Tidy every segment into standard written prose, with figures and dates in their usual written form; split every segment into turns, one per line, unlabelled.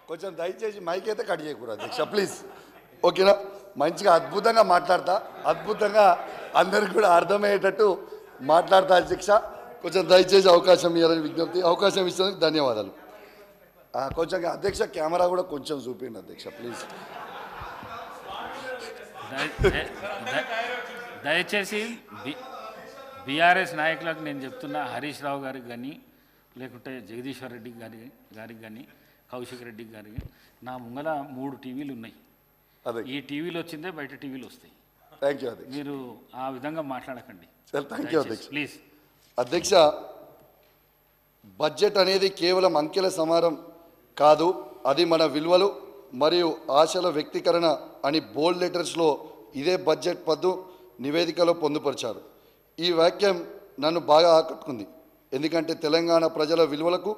కొంచెం దయచేసి మైక్ అయితే కట్ చేయకూడదు అధ్యక్ష ప్లీజ్. ఓకేనా? మంచిగా అద్భుతంగా మాట్లాడతా, అద్భుతంగా అందరికి కూడా అర్థమయ్యేటట్టు మాట్లాడతా అధ్యక్ష. కొంచెం దయచేసి అవకాశం ఇవ్వాలని విజ్ఞప్తి. అవకాశం ఇచ్చినందుకు ధన్యవాదాలు. కొంచెం అధ్యక్ష కెమెరా కూడా కొంచెం చూపిండి అధ్యక్ష ప్లీజ్.
దయచేసి బీఆర్ఎస్ నాయకులకు నేను చెప్తున్నా, హరీష్ రావు గారికి కానీ లేకుంటే జగదీశ్వర్ రెడ్డి గారికి కానీ కౌశిక్ రెడ్డి గారికి, నా ముంగల 3 టీవీలు ఉన్నాయి. ఈ టీవీలు వచ్చిందే బయట టీవీలు వస్తాయి.
థ్యాంక్ యూ అధ్యక్ష.
మీరు ఆ విధంగా మాట్లాడకండి.
థ్యాంక్ యూ అధ్యక్ష.
ప్లీజ్
అధ్యక్ష, బడ్జెట్ అనేది కేవలం అంకెల సమారం కాదు, అది మన విలువలు మరియు ఆశల వ్యక్తీకరణ అని బోల్డ్ లెటర్స్లో ఇదే బడ్జెట్ పద్దు నివేదికలో పొందుపరిచారు. ఈ వాక్యం నన్ను బాగా ఆకట్టుకుంది. ఎందుకంటే తెలంగాణ ప్రజల విలువలకు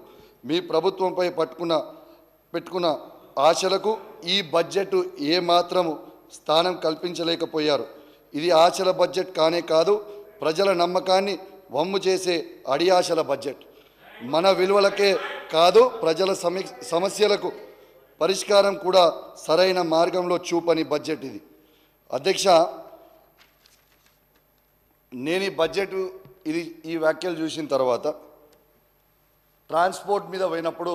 మీ ప్రభుత్వంపై పెట్టుకున్న ఆశలకు ఈ బడ్జెట్ ఏమాత్రము స్థానం కల్పించలేకపోయారు. ఇది ఆశల బడ్జెట్ కానే కాదు, ప్రజల నమ్మకాన్ని వమ్ము చేసే అడియాశల బడ్జెట్. మన విలువలకే కాదు, ప్రజల సమస్యలకు పరిష్కారం కూడా సరైన మార్గంలో చూపని బడ్జెట్ ఇది. అధ్యక్ష, నేను ఈ బడ్జెట్ ఈ వ్యాఖ్యలు చూసిన తర్వాత ట్రాన్స్పోర్ట్ మీద పోయినప్పుడు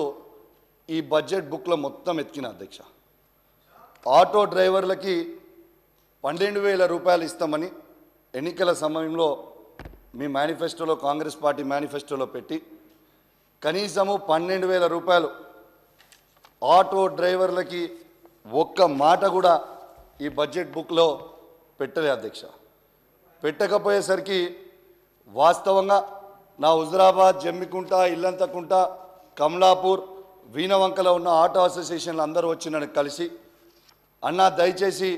ఈ బడ్జెట్ బుక్లో మొత్తం ఎత్తికిన అధ్యక్ష. ఆటో డ్రైవర్లకి 12,000 రూపాయలు ఇస్తామని ఎన్నికల సమయంలో మీ మేనిఫెస్టోలో, కాంగ్రెస్ పార్టీ మేనిఫెస్టోలో పెట్టి కనీసము 12,000 రూపాయలు ఆటో డ్రైవర్లకి ఒక్క మాట కూడా ఈ బడ్జెట్ బుక్లో పెట్టలే అధ్యక్ష. పెట్టకపోయేసరికి వాస్తవంగా నా హుజరాబాద్, జమ్మికుంట, ఇల్లంతకుంట, కమలాపూర్, వీణవంకలో ఉన్న ఆటో అసోసియేషన్లు అందరూ వచ్చి నన్ను కలిసి, అన్నా దయచేసి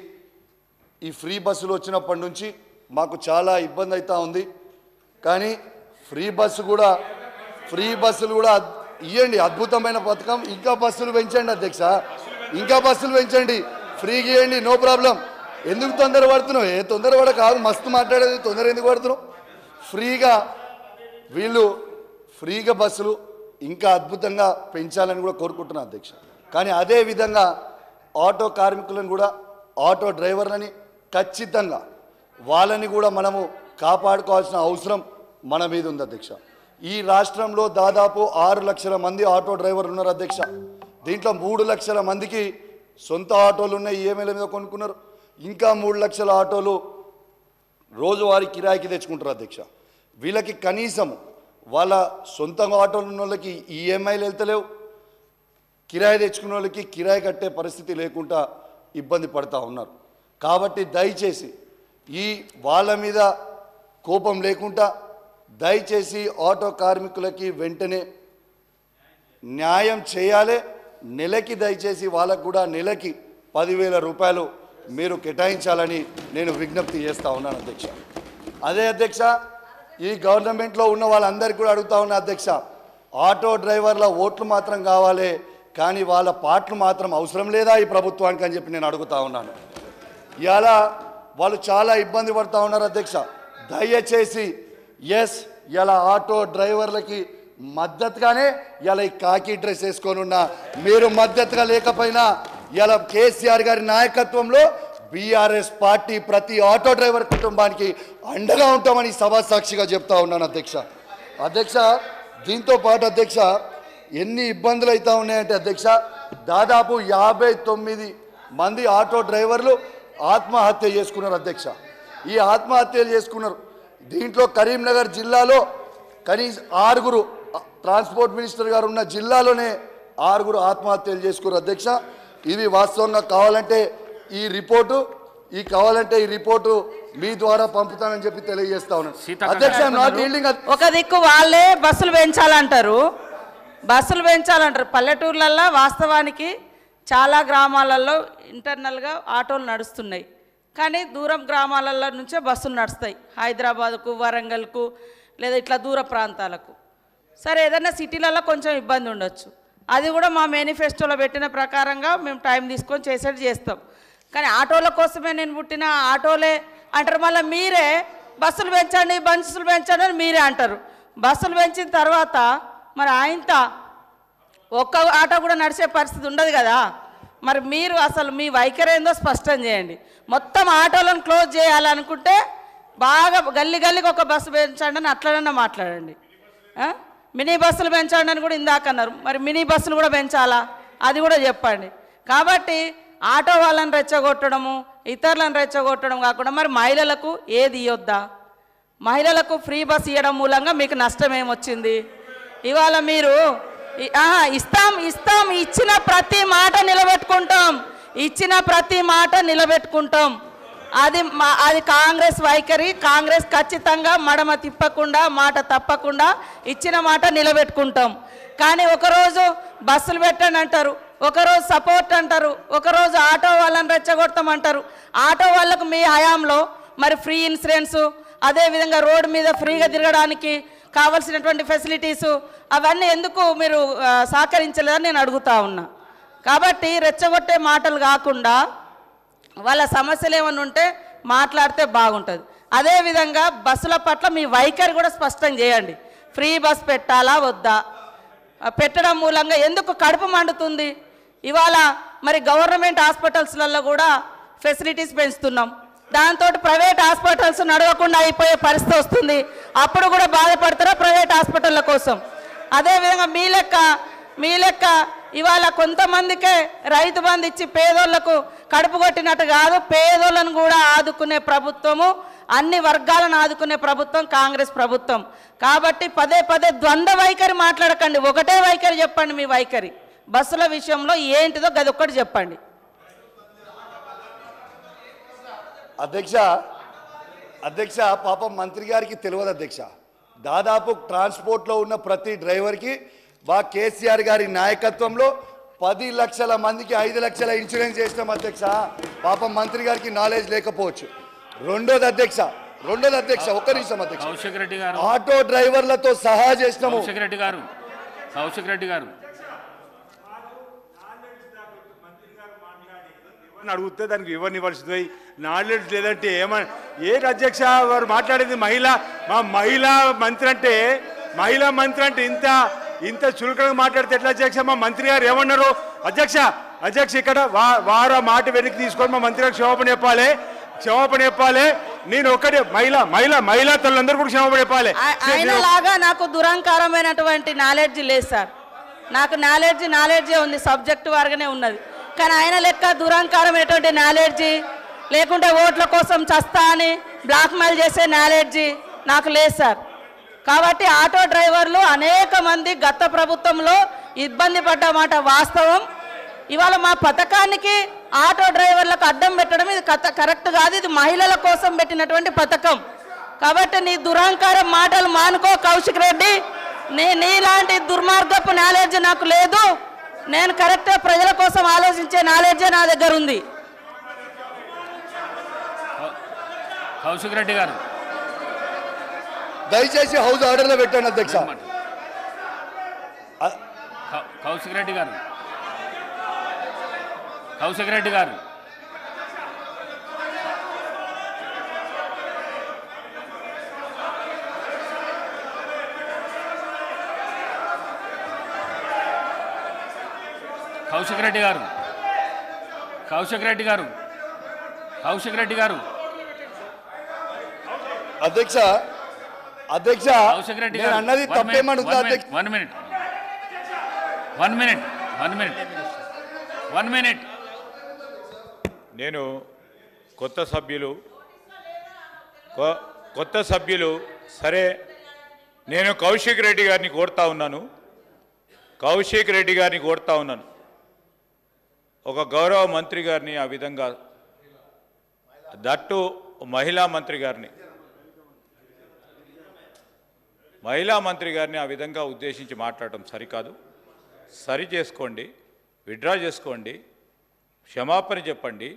ఈ ఫ్రీ బస్సులు వచ్చినప్పటి నుంచి మాకు చాలా ఇబ్బంది అవుతూ ఉంది, కానీ ఫ్రీ బస్సులు కూడా ఇవ్వండి, అద్భుతమైన పథకం, ఇంకా బస్సులు పెంచండి అధ్యక్ష, ఇంకా బస్సులు పెంచండి, ఫ్రీగా ఇవ్వండి, నో ప్రాబ్లం. ఎందుకు తొందర పడుతున్నావు? తొందర పడ కాదు, మస్తు మాట్లాడేది, తొందర ఎందుకు పడుతున్నావు? ఫ్రీగా బస్సులు ఇంకా అద్భుతంగా పెంచాలని కూడా కోరుకుంటున్నాను అధ్యక్ష. కానీ అదేవిధంగా ఆటో కార్మికులను కూడా, ఆటో డ్రైవర్లని ఖచ్చితంగా వాళ్ళని కూడా మనము కాపాడుకోవాల్సిన అవసరం మన మీద ఉంది అధ్యక్ష. ఈ రాష్ట్రంలో దాదాపు 6 లక్షల మంది ఆటో డ్రైవర్లు ఉన్నారు అధ్యక్ష. దీంట్లో 3 లక్షల మందికి సొంత ఆటోలు ఉన్నాయి, ఈఎంఐల మీద కొనుక్కున్నారు. ఇంకా 3 లక్షల ఆటోలు రోజువారీ కిరాయికి తెచ్చుకుంటారు అధ్యక్ష. వీళ్ళకి కనీసం వాళ్ళ సొంత ఆటోలు ఉన్న వాళ్ళకి ఈఎంఐలు వెళ్తలేవు, కిరాయి తెచ్చుకున్న వాళ్ళకి కిరాయి కట్టే పరిస్థితి లేకుండా ఇబ్బంది పడుతూ ఉన్నారు. కాబట్టి దయచేసి వాళ్ళ మీద కోపం లేకుండా దయచేసి ఆటో కార్మికులకి వెంటనే న్యాయం చేయాలి. నెలకి దయచేసి వాళ్ళకు కూడా నెలకి 10,000 రూపాయలు మీరు కేటాయించాలని నేను విజ్ఞప్తి చేస్తూ ఉన్నాను అధ్యక్ష. అదే అధ్యక్ష, ఈ గవర్నమెంట్లో ఉన్న వాళ్ళందరికీ కూడా అడుగుతా ఉన్నా అధ్యక్ష, ఆటో డ్రైవర్ల ఓట్లు మాత్రం కావాలి, కానీ వాళ్ళ పాటలు మాత్రం అవసరం లేదా ఈ ప్రభుత్వానికి అని చెప్పి నేను అడుగుతా ఉన్నాను. ఇవాళ వాళ్ళు చాలా ఇబ్బంది పడుతూ ఉన్నారు అధ్యక్ష. దయచేసి ఇలా ఆటో డ్రైవర్లకి మద్దతుగానే ఇలా ఈ కాకి డ్రెస్ వేసుకొని ఉన్నా, మీరు మద్దతుగా లేకపోయినా ఇలా కేసీఆర్ గారి నాయకత్వంలో బీఆర్ఎస్ పార్టీ ప్రతి ఆటో డ్రైవర్ కుటుంబానికి అండగా ఉంటామని సభా సాక్షిగా చెప్తా ఉన్నాను అధ్యక్ష. దీంతో పాటు అధ్యక్ష, ఎన్ని ఇబ్బందులు అవుతా ఉన్నాయంటే అధ్యక్ష, దాదాపు 59 మంది ఆటో డ్రైవర్లు ఆత్మహత్య చేసుకున్నారు అధ్యక్ష. ఈ ఆత్మహత్యలు చేసుకున్నారు. దీంట్లో కరీంనగర్ జిల్లాలో కనీసం 6 ట్రాన్స్పోర్ట్ మినిస్టర్ గారు ఉన్న జిల్లాలోనే 6 ఆత్మహత్యలు చేసుకున్నారు అధ్యక్ష. ఇవి వాస్తవంగా కావాలంటే ఈ రిపోర్టు మీ ద్వారా పంపుతానని చెప్పి తెలియజేస్తా ఉన్నాను అధ్యక్ష.
ఒక దిక్కు వాళ్ళే బస్సులు పెంచాలంటారు. పల్లెటూర్లలో వాస్తవానికి చాలా గ్రామాలలో ఇంటర్నల్గా ఆటోలు నడుస్తున్నాయి, కానీ దూరం గ్రామాలలో నుంచే బస్సులు నడుస్తాయి, హైదరాబాద్కు, వరంగల్కు, లేదా ఇట్లా దూర ప్రాంతాలకు. సరే, ఏదైనా సిటీలలో కొంచెం ఇబ్బంది ఉండొచ్చు, అది కూడా మా మేనిఫెస్టోలో పెట్టిన ప్రకారంగా మేము టైం తీసుకొని చేస్తాం. కానీ ఆటోల కోసమే నేను పుట్టిన ఆటోలే అంటారు. మళ్ళీ మీరే బస్సులు పెంచండి అని మీరే అంటారు. బస్సులు పెంచిన తర్వాత మరి ఆయనతో ఒక్క ఆటో కూడా నడిచే పరిస్థితి ఉండదు కదా. మరి మీరు అసలు మీ వైఖరి ఏందో స్పష్టం చేయండి. మొత్తం ఆటోలను క్లోజ్ చేయాలనుకుంటే బాగా గల్లీ గల్లీకి ఒక బస్సు పెంచండి అని అట్లనన్నా మాట్లాడండి. మినీ బస్సులు పెంచండి అని కూడా ఇందాక అన్నారు. మరి మినీ బస్సులు కూడా పెంచాలా అది కూడా చెప్పండి. కాబట్టి ఆటో వాళ్ళని రెచ్చగొట్టడము, ఇతరులను రెచ్చగొట్టడం కాకుండా మరి మహిళలకు ఏది ఇవ్వద్దా? మహిళలకు ఫ్రీ బస్ ఇవ్వడం మూలంగా మీకు నష్టం ఏమొచ్చింది? ఇవాళ మీరు ఇస్తాం ఇచ్చిన ప్రతి మాట నిలబెట్టుకుంటాం. అది కాంగ్రెస్ వైఖరి. కాంగ్రెస్ ఖచ్చితంగా మడమ తిప్పకుండా మాట తప్పకుండా ఇచ్చిన మాట నిలబెట్టుకుంటాం. కానీ ఒకరోజు బస్సులు పెట్టండి అంటారు, ఒకరోజు సపోర్ట్ అంటారు, ఒకరోజు ఆటో వాళ్ళని రెచ్చగొడతామంటారు. ఆటో వాళ్ళకు మీ హయాంలో మరి ఫ్రీ ఇన్సూరెన్సు, అదేవిధంగా రోడ్డు మీద ఫ్రీగా తిరగడానికి కావలసినటువంటి ఫెసిలిటీసు అవన్నీ ఎందుకు మీరు సహకరించలేదని నేను అడుగుతా ఉన్నా. కాబట్టి రెచ్చగొట్టే మాటలు కాకుండా వాళ్ళ సమస్యలు ఏమైనా ఉంటే మాట్లాడితే బాగుంటుంది. అదేవిధంగా బస్సుల పట్ల మీ వైఖరి కూడా స్పష్టం చేయండి. ఫ్రీ బస్ పెట్టాలా వద్దా? పెట్టడం మూలంగా ఎందుకు కడుపు మండుతుంది? ఇవాళ మరి గవర్నమెంట్ హాస్పిటల్స్లలో కూడా ఫెసిలిటీస్ పెంచుతున్నాం, దాంతో ప్రైవేట్ హాస్పిటల్స్ నడవకుండా అయిపోయే పరిస్థితి వస్తుంది. అప్పుడు కూడా బాధపడతారా ప్రైవేట్ హాస్పిటళ్ళ కోసం? అదేవిధంగా మీ లెక్క ఇవాళ కొంతమందికే రైతు బంధు ఇచ్చి పేదోళ్లకు కడుపు కొట్టినట్టు కాదు, పేదోళ్ళను కూడా ఆదుకునే ప్రభుత్వము, అన్ని వర్గాలను ఆదుకునే ప్రభుత్వం కాంగ్రెస్ ప్రభుత్వం. కాబట్టి పదే ద్వంద్వ వైఖరి మాట్లాడకండి, ఒకటే వైఖరి చెప్పండి. మీ వైఖరి బస్సుల విషయంలో ఏంటిదో గదొక్కటి చెప్పండి.
అధ్యక్ష పాపం మంత్రి గారికి తెలియదు అధ్యక్ష. దాదాపు ట్రాన్స్పోర్ట్లో ఉన్న ప్రతి డ్రైవర్కి కేసీఆర్ గారి నాయకత్వంలో 10 లక్షల మందికి 5 లక్షల ఇన్సూరెన్స్ చేసినాం అధ్యక్ష. పాపం మంత్రి గారికి నాలెడ్జ్ లేకపోవచ్చు. రెండోది అధ్యక్ష ఒక్క నిమిషం అధ్యక్ష, ఆటో డ్రైవర్లతో సహా చేసినాము.
కౌశిక్ రెడ్డి గారు
అడిగితే దానికి ఎవరిని ఇవ్వాల్సింది నాలెడ్జ్ లేదంటే ఏమని ఏంటి అధ్యక్ష వారు మాట్లాడేది? మహిళా మంత్రి అంటే ఇంత చులకనగా మాట్లాడితే ఎట్లా అధ్యక్ష? మా మంత్రి గారు ఏమన్నారు అధ్యక్ష ఇక్కడ వారు మాట వెనక్కి తీసుకొని మా మంత్రి గారు క్షమాపణ చెప్పాలి. నేను ఒక్కటే మహిళా తల్లందరూ కూడా క్షమాపణ చెప్పాలి.
ఆయనలాగా నాకు దురహంకారమైనటువంటి నాలెడ్జ్ లేదు సార్. నాకు నాలెడ్జే ఉంది, సబ్జెక్టు వారుగానే ఉన్నది. కానీ ఆయన లెక్క దురహంకారమైనటువంటి నాలెడ్జి లేకుంటే ఓట్ల కోసం చస్తా అని బ్లాక్మెయిల్ చేసే నాలెడ్జి నాకు లేదు సార్. కాబట్టి ఆటో డ్రైవర్లు అనేక మంది గత ప్రభుత్వంలో ఇబ్బంది పడ్డమాట వాస్తవం. ఇవాళ మా పథకానికి ఆటో డ్రైవర్లకు అడ్డం పెట్టడం ఇది కరెక్ట్ కాదు. ఇది మహిళల కోసం పెట్టినటువంటి పథకం. కాబట్టి నీ దురహంకారం మాటలు మానుకో కౌశిక్ రెడ్డి. నీలాంటి దుర్మార్గపు నాలెడ్జ్ నాకు లేదు. నేను కరెక్ట్గా ప్రజల కోసం ఆలోచించే నాలెడ్జే నా దగ్గర ఉంది.
కౌశిక్ రెడ్డి గారు
దయచేసి హౌస్ ఆర్డర్లో పెట్టండి అధ్యక్ష.
కౌశిక్ రెడ్డి గారు
అధ్యక్ష నేను అన్నది తప్పేమనుందా అధ్యక్ష?
One minute.
నేను కొత్త సభ్యులు సరే, నేను కౌశిక్ రెడ్డి గారిని కోరుతా ఉన్నాను. ఒక గౌరవ మంత్రి గారిని ఆ విధంగా, దట్టు మహిళా మంత్రి గారిని ఆ విధంగా ఉద్దేశించి మాట్లాడటం సరికాదు. సరి చేసుకోండి, విత్డ్రా చేసుకోండి, క్షమాపణ చెప్పండి.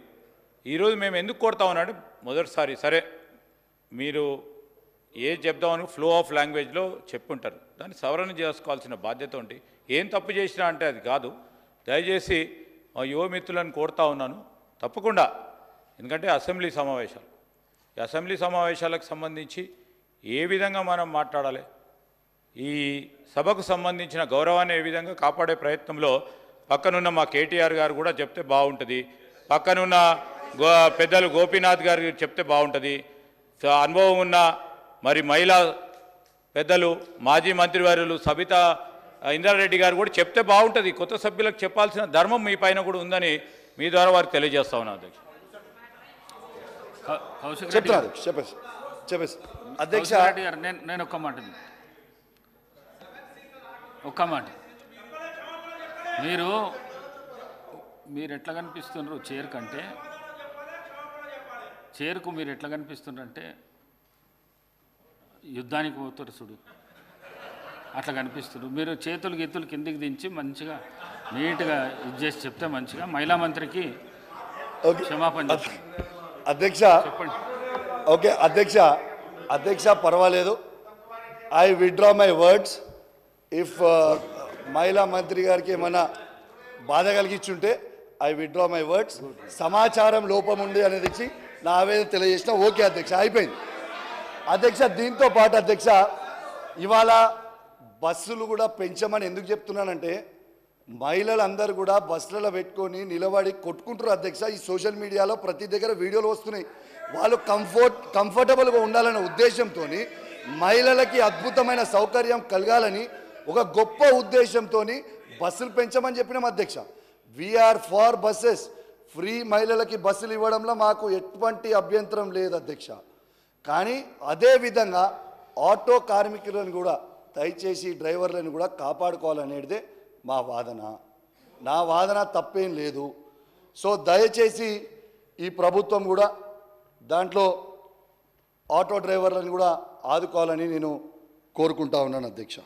ఈరోజు మేము ఎందుకు కోరుతా ఉన్నాడు? మొదటిసారి సరే మీరు చెప్దామని ఫ్లో ఆఫ్ లాంగ్వేజ్లో చెప్పుంటారు, దాన్ని సవరణ చేసుకోవాల్సిన బాధ్యత ఉంది. ఏం తప్పు చేసినా అంటే అది కాదు. దయచేసి మా యువ మిత్రులను కోరుతా ఉన్నాను తప్పకుండా, ఎందుకంటే అసెంబ్లీ సమావేశాలకు సంబంధించి ఏ విధంగా మనం మాట్లాడాలి, ఈ సభకు సంబంధించిన గౌరవాన్ని ఏ విధంగా కాపాడే ప్రయత్నంలో పక్కనున్న మా కేటీఆర్ గారు కూడా చెప్తే బాగుంటుంది, పక్కనున్న పెద్దలు గోపీనాథ్ గారు చెప్తే బాగుంటుంది, అనుభవం ఉన్న మరి మహిళా పెద్దలు మాజీ మంత్రివర్యులు సబితా ఇంద్రారెడ్డి గారు కూడా చెప్తే బాగుంటుంది. కొత్త సభ్యులకు చెప్పాల్సిన ధర్మం మీ పైన కూడా ఉందని మీ ద్వారా వారికి తెలియజేస్తా ఉన్నాను అధ్యక్ష.
కౌశిక్ రెడ్డి
చెప్తున్నారు చెప్పేసి అధ్యక్ష
కౌశిక్ రెడ్డి గారు నేను ఒక్క మాట మీరు ఎట్లా కనిపిస్తున్నారు చేరుకు మీరు ఎట్లా కనిపిస్తున్నారంటే యుద్ధానికి పోతారు చూడు అట్లా కనిపిస్తున్నారు. మీరు చేతులు కిందికి దించి మంచిగా నీట్గా ఇది చేసి చెప్తే మంచిగా మహిళా మంత్రికి క్షమాపణ చెప్పండి.
అధ్యక్ష
చెప్పండి.
ఓకే అధ్యక్ష పర్వాలేదు. I withdraw my words. If మహిళా మంత్రి గారికి ఏమైనా బాధ కలిగించుంటే ఐ విత్డ్రా మై వర్డ్స్. సమాచారం లోపం ఉంది అనేది ఇచ్చి నా ఆవేదన తెలియజేసిన. ఓకే అధ్యక్ష, అయిపోయింది. అధ్యక్ష దీంతో పాటు అధ్యక్ష ఇవాళ బస్సులు కూడా పెంచమని ఎందుకు చెప్తున్నానంటే మహిళలందరూ కూడా బస్సులలో పెట్టుకొని నిలబడి కొట్టుకుంటారు అధ్యక్ష. ఈ సోషల్ మీడియాలో ప్రతి దగ్గర వీడియోలు వస్తున్నాయి. వాళ్ళు కంఫర్టబుల్గా ఉండాలనే ఉద్దేశంతో మహిళలకి అద్భుతమైన సౌకర్యం కలగాలని ఒక గొప్ప ఉద్దేశంతో బస్సులు పెంచమని చెప్పినాం అధ్యక్ష. We are far buses. ఫ్రీ మహిళలకి బస్సులు ఇవ్వడంలో మాకు ఎటువంటి అభ్యంతరం లేదు అధ్యక్ష. కానీ అదేవిధంగా ఆటో కార్మికులను కూడా దయచేసి డ్రైవర్లను కూడా కాపాడుకోవాలనేదే మా వాదన. నా వాదన తప్పేం లేదు. సో దయచేసి ఈ ప్రభుత్వం కూడా దాంట్లో ఆటో డ్రైవర్లను కూడా ఆదుకోవాలని నేను కోరుకుంటా ఉన్నాను అధ్యక్ష.